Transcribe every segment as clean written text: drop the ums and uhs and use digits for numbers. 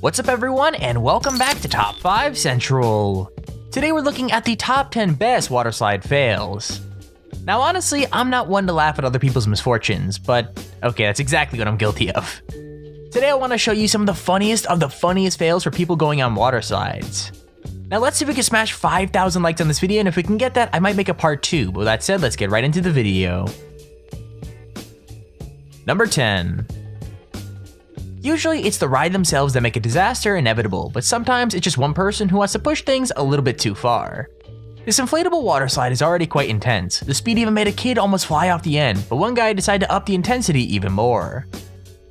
What's up everyone, and welcome back to Top 5 Central. Today we're looking at the top 10 best waterslide fails. Now honestly, I'm not one to laugh at other people's misfortunes, but okay, that's exactly what I'm guilty of. Today I want to show you some of the funniest fails for people going on water slides. Now let's see if we can smash 5,000 likes on this video, and if we can get that, I might make a part 2, but with that said, let's get right into the video. Number 10. Usually it's the ride themselves that make a disaster inevitable, but sometimes it's just one person who wants to push things a little bit too far. This inflatable water slide is already quite intense. The speed even made a kid almost fly off the end, but one guy decided to up the intensity even more.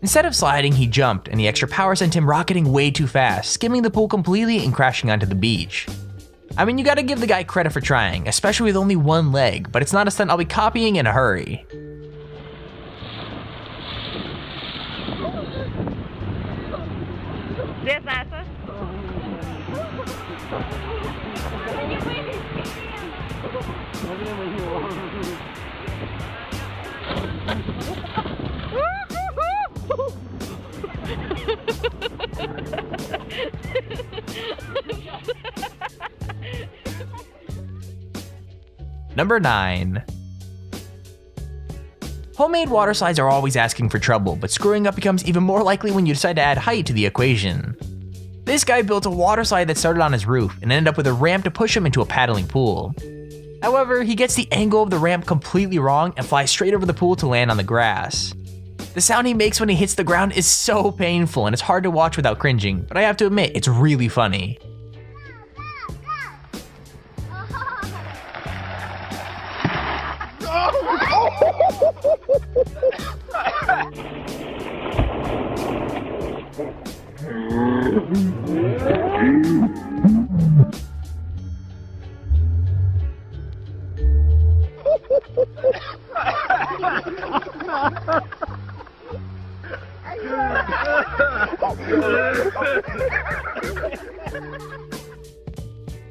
Instead of sliding, he jumped, and the extra power sent him rocketing way too fast, skimming the pool completely and crashing onto the beach. I mean, you gotta give the guy credit for trying, especially with only one leg, but it's not a stunt I'll be copying in a hurry. Desata. Number 9. Homemade water slides are always asking for trouble, but screwing up becomes even more likely when you decide to add height to the equation. This guy built a water slide that started on his roof and ended up with a ramp to push him into a paddling pool. However, he gets the angle of the ramp completely wrong and flies straight over the pool to land on the grass. The sound he makes when he hits the ground is so painful and it's hard to watch without cringing, but I have to admit, it's really funny.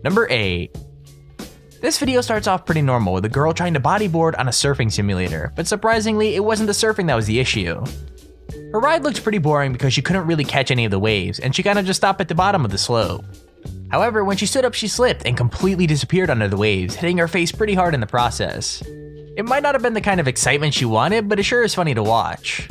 Number 8. This video starts off pretty normal with a girl trying to bodyboard on a surfing simulator, but surprisingly, it wasn't the surfing that was the issue. Her ride looked pretty boring because she couldn't really catch any of the waves, and she kinda just stopped at the bottom of the slope. However, when she stood up, she slipped and completely disappeared under the waves, hitting her face pretty hard in the process. It might not have been the kind of excitement she wanted, but it sure is funny to watch.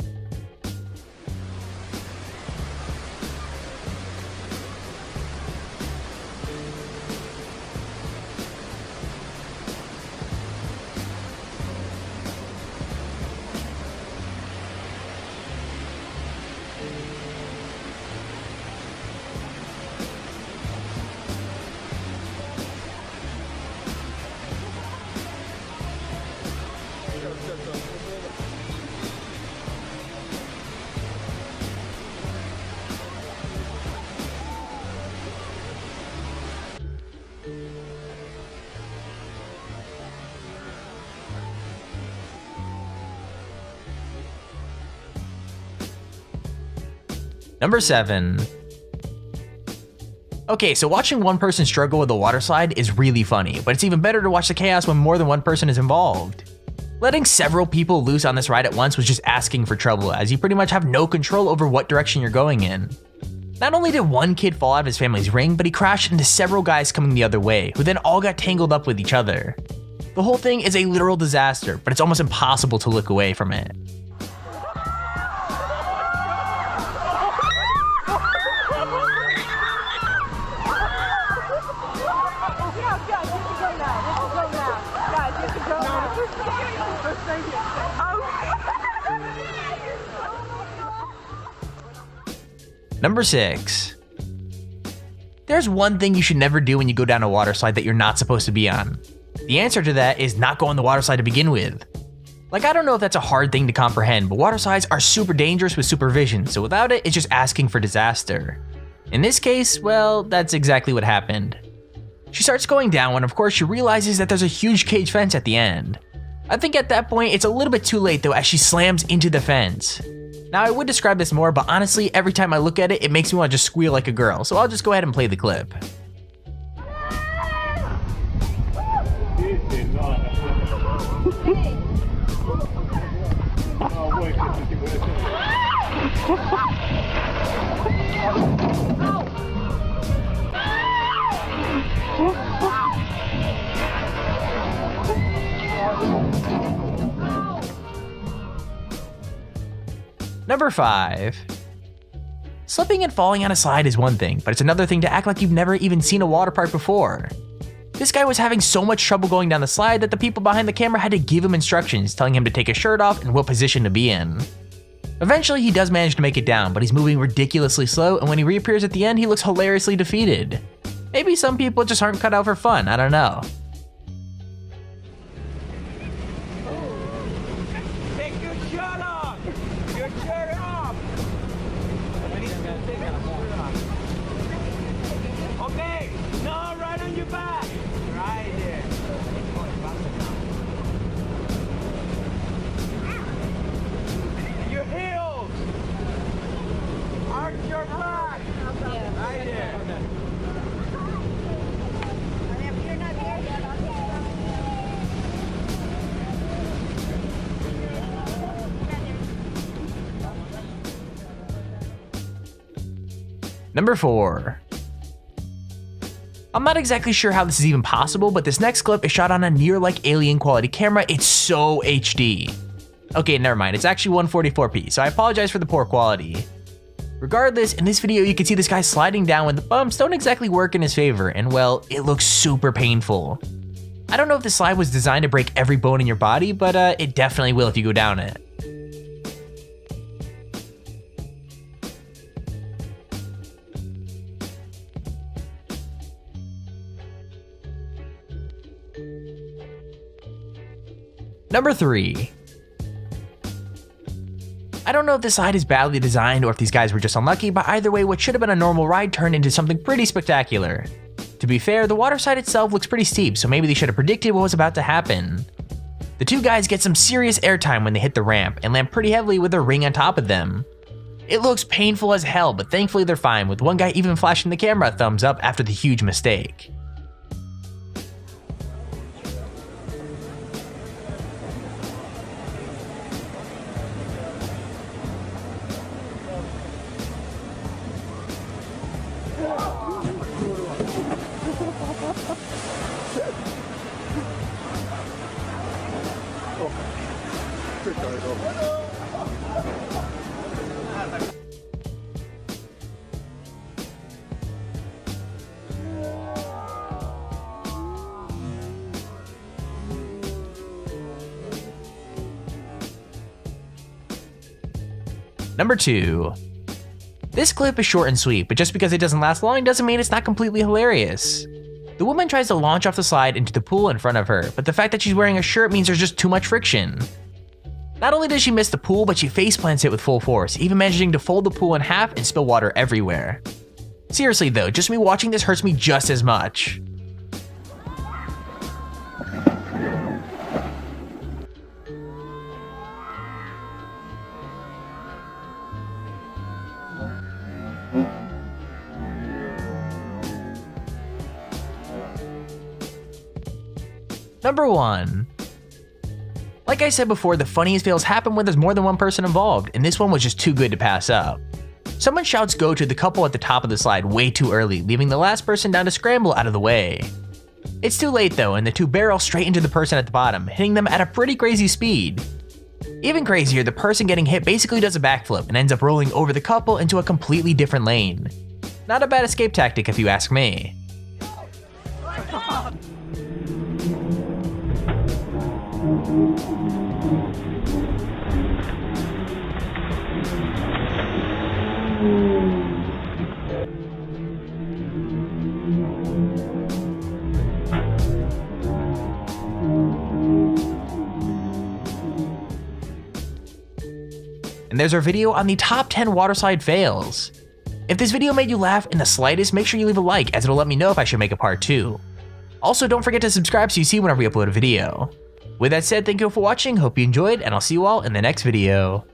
Number 7. Okay, so watching one person struggle with a water slide is really funny, but it's even better to watch the chaos when more than one person is involved. Letting several people loose on this ride at once was just asking for trouble, as you pretty much have no control over what direction you're going in. Not only did one kid fall out of his family's ring, but he crashed into several guys coming the other way, who then all got tangled up with each other. The whole thing is a literal disaster, but it's almost impossible to look away from it. Number 6. There's one thing you should never do when you go down a water slide that you're not supposed to be on. The answer to that is not go on the water slide to begin with. Like, I don't know if that's a hard thing to comprehend, but water slides are super dangerous with supervision, so without it, it's just asking for disaster. In this case, well, that's exactly what happened. She starts going down when of course she realizes that there's a huge cage fence at the end. I think at that point it's a little bit too late though, as she slams into the fence. Now I would describe this more, but honestly every time I look at it, it makes me want to just squeal like a girl, so I'll just go ahead and play the clip. Number 5. Slipping and falling on a slide is one thing, but it's another thing to act like you've never even seen a water park before. This guy was having so much trouble going down the slide that the people behind the camera had to give him instructions, telling him to take his shirt off and what position to be in. Eventually, he does manage to make it down, but he's moving ridiculously slow, and when he reappears at the end, he looks hilariously defeated. Maybe some people just aren't cut out for fun, I don't know. Take your shirt off! Your shirt off! Okay, no, right on your back. Right there. Your heels! Arch your back! Right there. You're not there yet. Number 4. I'm not exactly sure how this is even possible, but this next clip is shot on a near like alien quality camera. It's so HD. Okay, never mind, it's actually 144p, so I apologize for the poor quality. Regardless, in this video you can see this guy sliding down when the bumps don't exactly work in his favor, and well, it looks super painful. I don't know if this slide was designed to break every bone in your body, but it definitely will if you go down it. Number 3. I don't know if this slide is badly designed or if these guys were just unlucky, but either way, what should have been a normal ride turned into something pretty spectacular. To be fair, the water slide itself looks pretty steep, so maybe they should have predicted what was about to happen. The two guys get some serious airtime when they hit the ramp and land pretty heavily with their ring on top of them. It looks painful as hell, but thankfully they're fine, with one guy even flashing the camera a thumbs up after the huge mistake. Number 2. This clip is short and sweet, but just because it doesn't last long doesn't mean it's not completely hilarious. The woman tries to launch off the slide into the pool in front of her, but the fact that she's wearing a shirt means there's just too much friction. Not only does she miss the pool, but she faceplants it with full force, even managing to fold the pool in half and spill water everywhere. Seriously though, just me watching this hurts me just as much. Number 1. Like I said before, the funniest fails happen when there's more than one person involved, and this one was just too good to pass up. Someone shouts go to the couple at the top of the slide way too early, leaving the last person down to scramble out of the way. It's too late though, and the two barrel straight into the person at the bottom, hitting them at a pretty crazy speed. Even crazier, the person getting hit basically does a backflip and ends up rolling over the couple into a completely different lane. Not a bad escape tactic if you ask me. And there's our video on the top 10 waterslide fails. If this video made you laugh in the slightest, make sure you leave a like, as it'll let me know if I should make a part 2. Also, don't forget to subscribe so you see whenever we upload a video. With that said, thank you all for watching, hope you enjoyed, and I'll see you all in the next video.